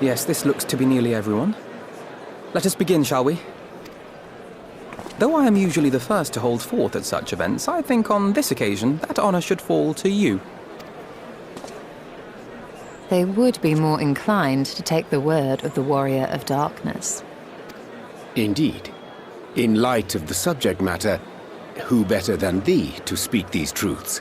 Yes, this looks to be nearly everyone. Let us begin, shall we? Though I am usually the first to hold forth at such events, I think on this occasion that honor should fall to you. They would be more inclined to take the word of the Warrior of Darkness. Indeed. In light of the subject matter, who better than thee to speak these truths?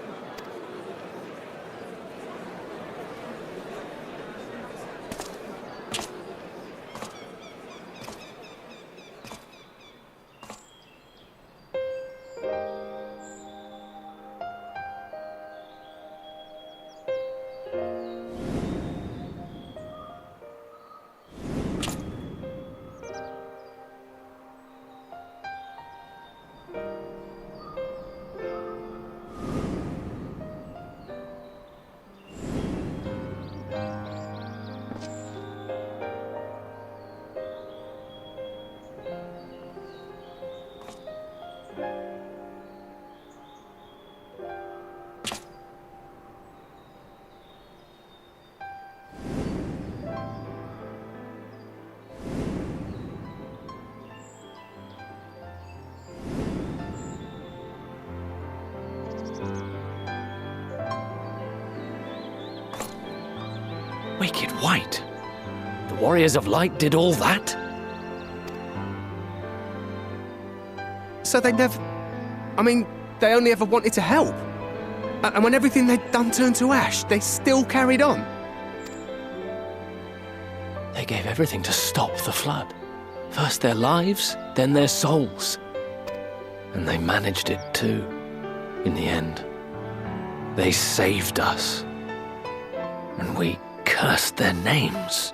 Wicked White? The Warriors of Light did all that? So they never... I mean, they only ever wanted to help. And when everything they'd done turned to ash, they still carried on. They gave everything to stop the flood. First their lives, then their souls. And they managed it too, in the end. They saved us. And we cursed their names.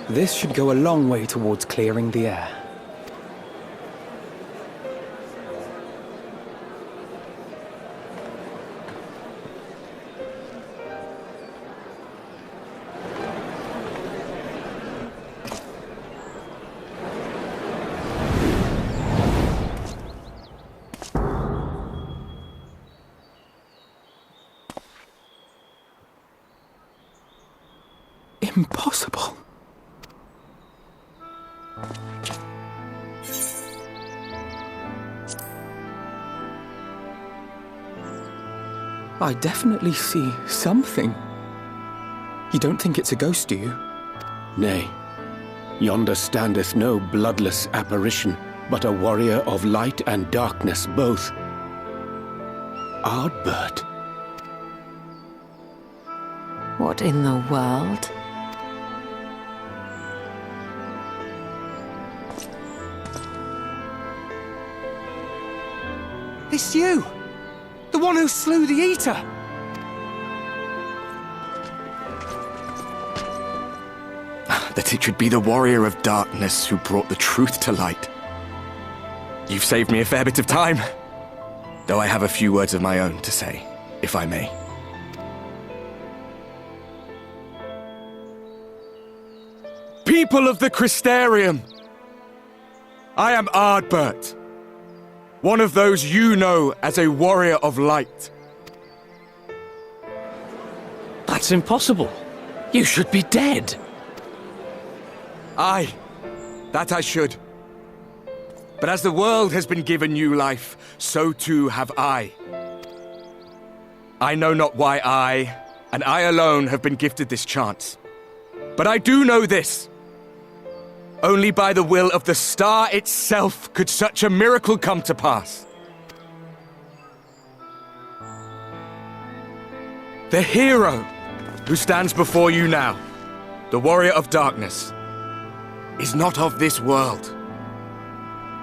This should go a long way towards clearing the air. Impossible. I definitely see something. You don't think it's a ghost, do you? Nay, yonder standeth no bloodless apparition, but a warrior of light and darkness both. Ardbert. What in the world? It's you! The one who slew the Eater! That it should be the Warrior of Darkness who brought the truth to light. You've saved me a fair bit of time, though I have a few words of my own to say, if I may. People of the Crystarium! I am Ardbert, one of those you know as a warrior of light. That's impossible. You should be dead. Aye, that I should. But as the world has been given new life, so too have I. I know not why I, and I alone, have been gifted this chance. But I do know this. Only by the will of the star itself could such a miracle come to pass. The hero who stands before you now, the Warrior of Darkness, is not of this world.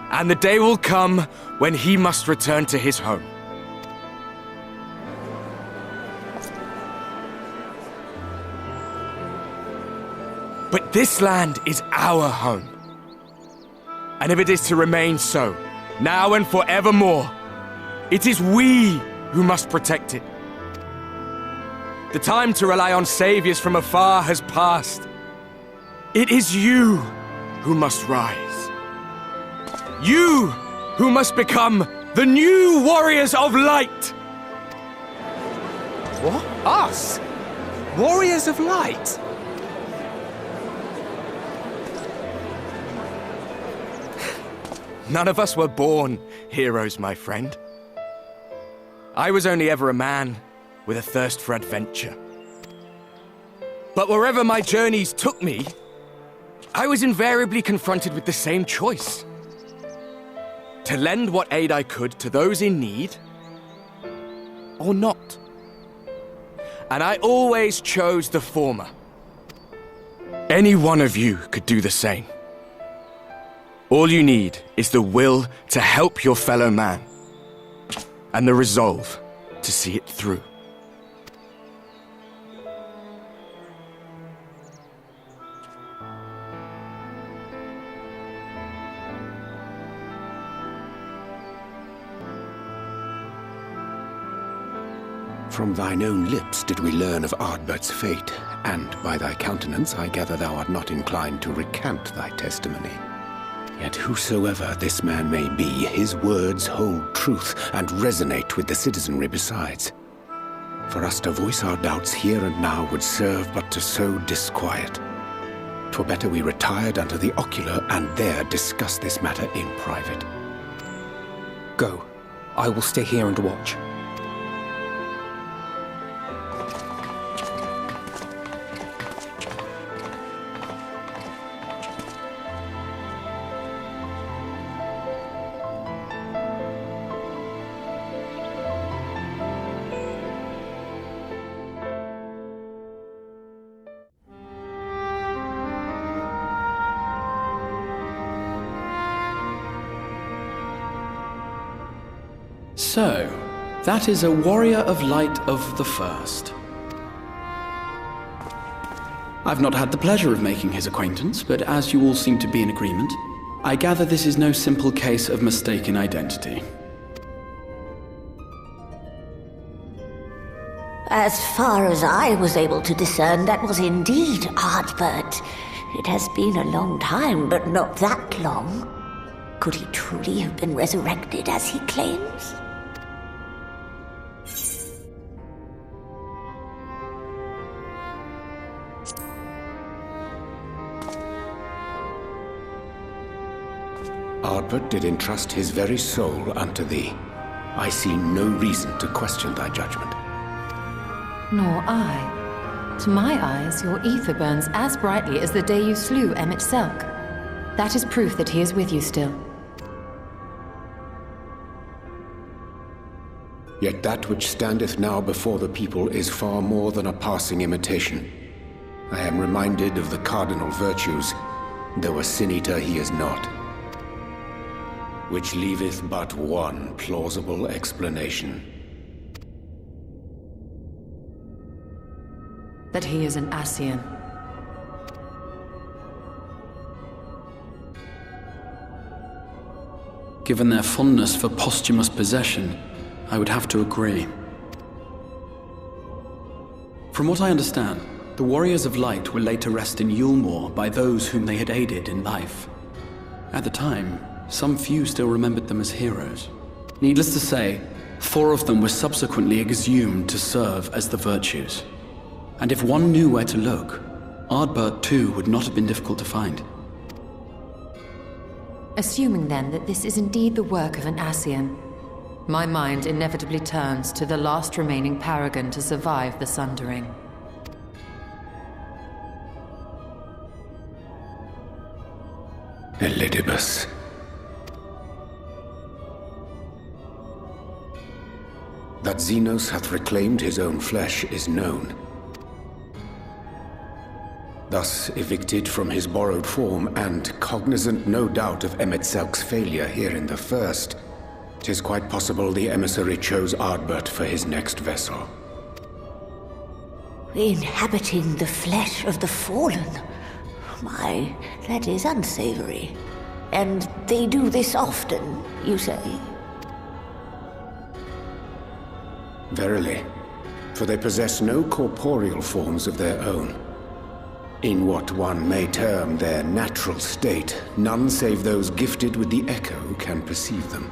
And the day will come when he must return to his home. But this land is our home. And if it is to remain so, now and forevermore, it is we who must protect it. The time to rely on saviors from afar has passed. It is you who must rise. You who must become The new Warriors of Light! What? Us? Warriors of Light? None of us were born heroes, my friend. I was only ever a man with a thirst for adventure. But wherever my journeys took me, I was invariably confronted with the same choice. To lend what aid I could to those in need, or not. And I always chose the former. Any one of you could do the same. All you need is the will to help your fellow man, and the resolve to see it through. From thine own lips did we learn of Ardbert's fate, and by thy countenance I gather thou art not inclined to recant thy testimony. Yet whosoever this man may be, his words hold truth and resonate with the citizenry besides. For us to voice our doubts here and now would serve but to sow disquiet. 'Twere better we retired unto the ocular and there discuss this matter in private. Go. I will stay here and watch. So, that is a warrior of light of the first. I've not had the pleasure of making his acquaintance, but as you all seem to be in agreement, I gather this is no simple case of mistaken identity. As far as I was able to discern, that was indeed Ardbert. It has been a long time, but not that long. Could he truly have been resurrected as he claims? Ardbert did entrust his very soul unto thee. I see no reason to question thy judgment. Nor I. To my eyes, your ether burns as brightly as the day you slew Emmett Selk. That is proof that he is with you still. Yet that which standeth now before the people is far more than a passing imitation. I am reminded of the cardinal virtues, though a sin-eater he is not. Which leaveth but one plausible explanation. That he is an Ascian. Given their fondness for posthumous possession, I would have to agree. From what I understand, the Warriors of Light were laid to rest in Yulmore by those whom they had aided in life. At the time, some few still remembered them as heroes. Needless to say, 4 of them were subsequently exhumed to serve as the virtues. And if one knew where to look, Ardbert too would not have been difficult to find. Assuming then that this is indeed the work of an Ascian, my mind inevitably turns to the last remaining paragon to survive the Sundering. Elidibus. That Xenos hath reclaimed his own flesh is known. Thus evicted from his borrowed form, and cognizant no doubt of Emmett Selk's failure here in the first, 'tis quite possible the emissary chose Ardbert for his next vessel. Inhabiting the flesh of the fallen? My, that is unsavory. And they do this often, you say? Verily, for they possess no corporeal forms of their own. In what one may term their natural state, none save those gifted with the echo can perceive them.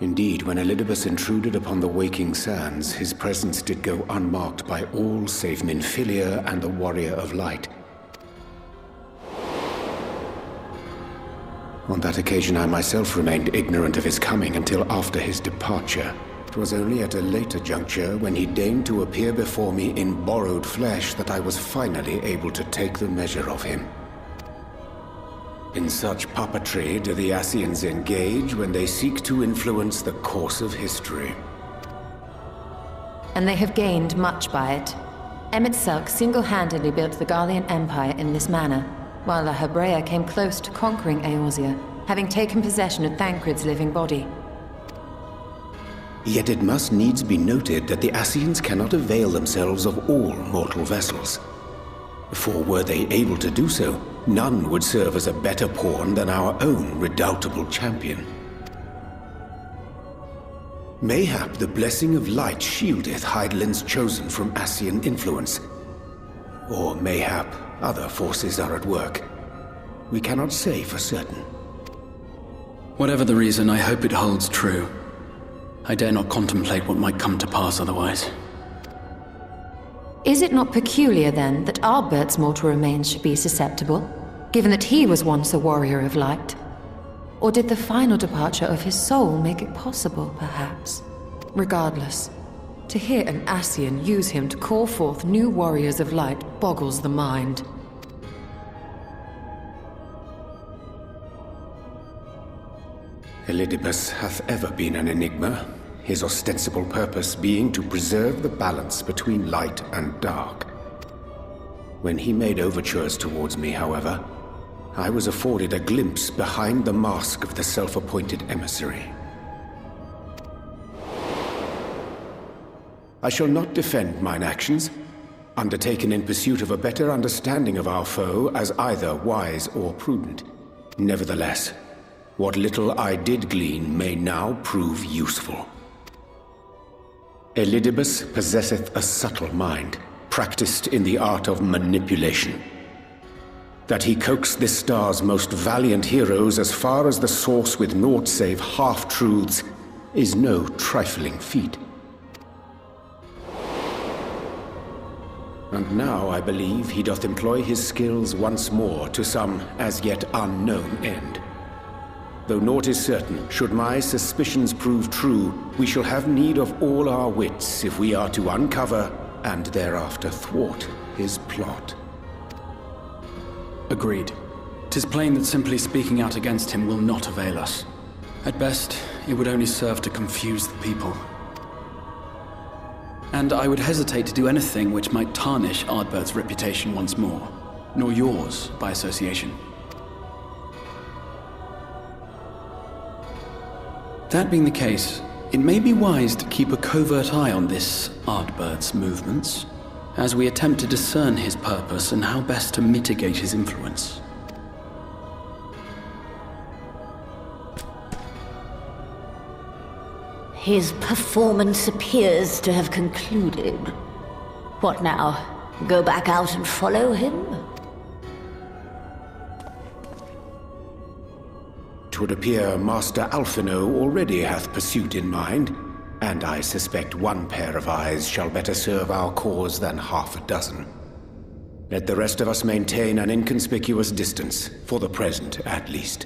Indeed, when Elidibus intruded upon the waking sands, his presence did go unmarked by all save Minfilia and the Warrior of Light. On that occasion, I myself remained ignorant of his coming until after his departure. It was only at a later juncture, when he deigned to appear before me in borrowed flesh, that I was finally able to take the measure of him. In such puppetry do the Ascians engage when they seek to influence the course of history. And they have gained much by it. Emmet Selk single-handedly built the Garlean Empire in this manner, while La Hebrea came close to conquering Eorzea, having taken possession of Thancred's living body. Yet it must needs be noted that the Ascians cannot avail themselves of all mortal vessels. For were they able to do so, none would serve as a better pawn than our own redoubtable champion. Mayhap the blessing of light shieldeth Hydaelyn's chosen from Ascian influence. Or mayhap other forces are at work. We cannot say for certain. Whatever the reason, I hope it holds true. I dare not contemplate what might come to pass otherwise. Is it not peculiar, then, that Ardbert's mortal remains should be susceptible, given that he was once a warrior of light? Or did the final departure of his soul make it possible, perhaps? Regardless, to hear an Ascian use him to call forth new warriors of light boggles the mind. Elidibus hath ever been an enigma, his ostensible purpose being to preserve the balance between light and dark. When he made overtures towards me, however, I was afforded a glimpse behind the mask of the self-appointed emissary. I shall not defend mine actions, undertaken in pursuit of a better understanding of our foe as either wise or prudent. Nevertheless, what little I did glean may now prove useful. Elidibus possesseth a subtle mind, practiced in the art of manipulation. That he coaxed this star's most valiant heroes as far as the source with naught save half-truths is no trifling feat. And now I believe he doth employ his skills once more to some as yet unknown end. Though naught is certain, should my suspicions prove true, we shall have need of all our wits if we are to uncover and thereafter thwart his plot. Agreed. 'Tis plain that simply speaking out against him will not avail us. At best, it would only serve to confuse the people. And I would hesitate to do anything which might tarnish Ardbert's reputation once more, nor yours by association. That being the case, it may be wise to keep a covert eye on this Ardbert's movements, as we attempt to discern his purpose and how best to mitigate his influence. His performance appears to have concluded. What now? Go back out and follow him? 'Twould appear Master Alphino already hath pursuit in mind, and I suspect one pair of eyes shall better serve our cause than half a dozen. Let the rest of us maintain an inconspicuous distance, for the present at least.